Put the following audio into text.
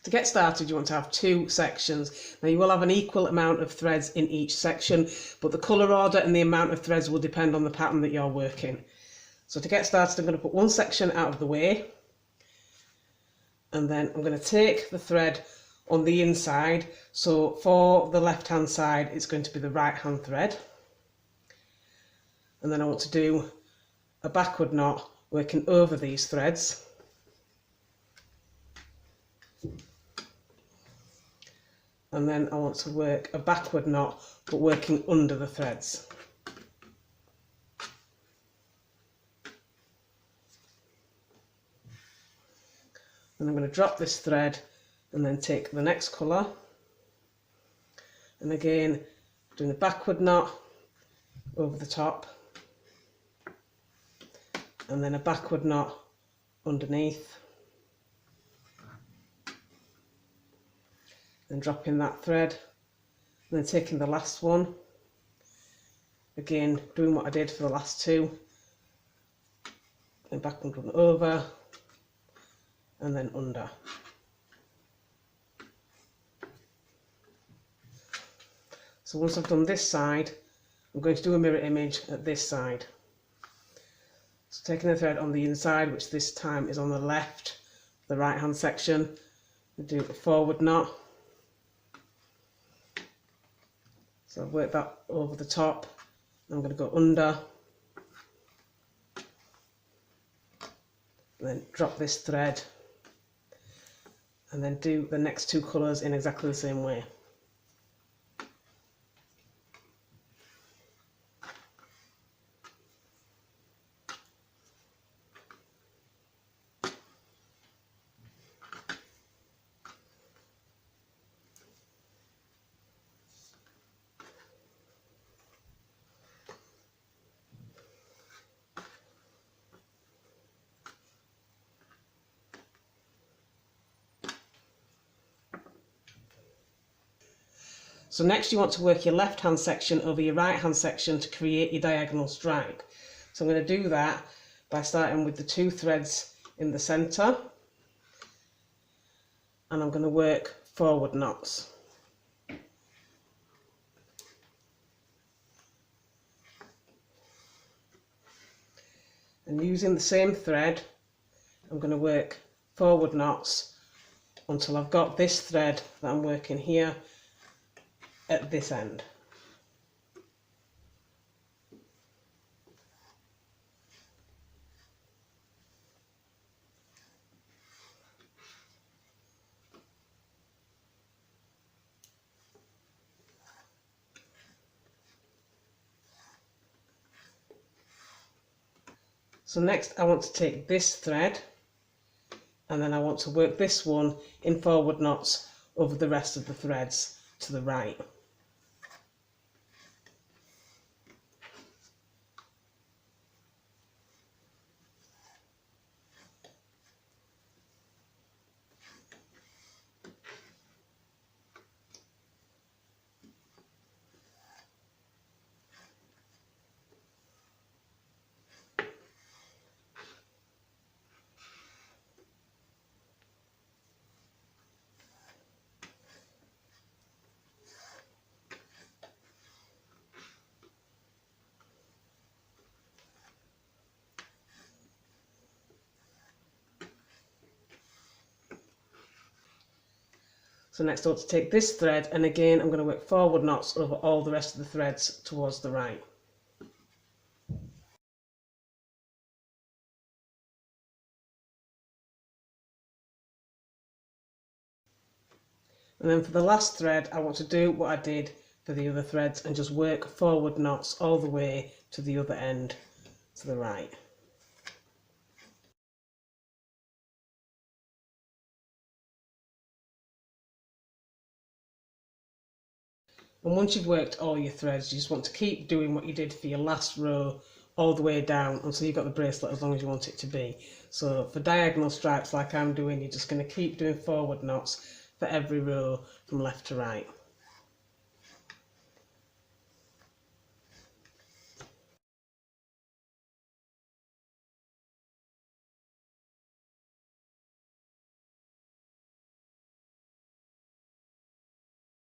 To get started, you want to have 2 sections. Now you will have an equal amount of threads in each section, but the colour order and the amount of threads will depend on the pattern that you're working. So to get started, I'm going to put one section out of the way, and then I'm going to take the thread on the inside. So for the left hand side, it's going to be the right hand thread, and then I want to do a backward knot working over these threads. And then I want to work a backward knot, but working under the threads. And I'm going to drop this thread and then take the next colour. And again, doing a backward knot over the top. And then a backward knot underneath. Then dropping that thread, and then taking the last one, again doing what I did for the last 2, and backward and over, and then under. So once I've done this side, I'm going to do a mirror image at this side. So taking the thread on the inside, which this time is on the left, the right hand section, I do a forward knot. So I've worked that over the top. I'm going to go under, and then drop this thread, and then do the next 2 colours in exactly the same way. So next you want to work your left hand section over your right hand section to create your diagonal stripe. So I'm going to do that by starting with the 2 threads in the centre, and I'm going to work forward knots. And using the same thread, I'm going to work forward knots until I've got this thread that I'm working here at this end. So next I want to take this thread, and then I want to work this one in forward knots over the rest of the threads to the right. So next I want to take this thread, and again I'm going to work forward knots over all the rest of the threads towards the right. And then for the last thread I want to do what I did for the other threads and just work forward knots all the way to the other end to the right. And once you've worked all your threads, you just want to keep doing what you did for your last row all the way down until you've got the bracelet as long as you want it to be. So for diagonal stripes like I'm doing, you're just going to keep doing forward knots for every row from left to right.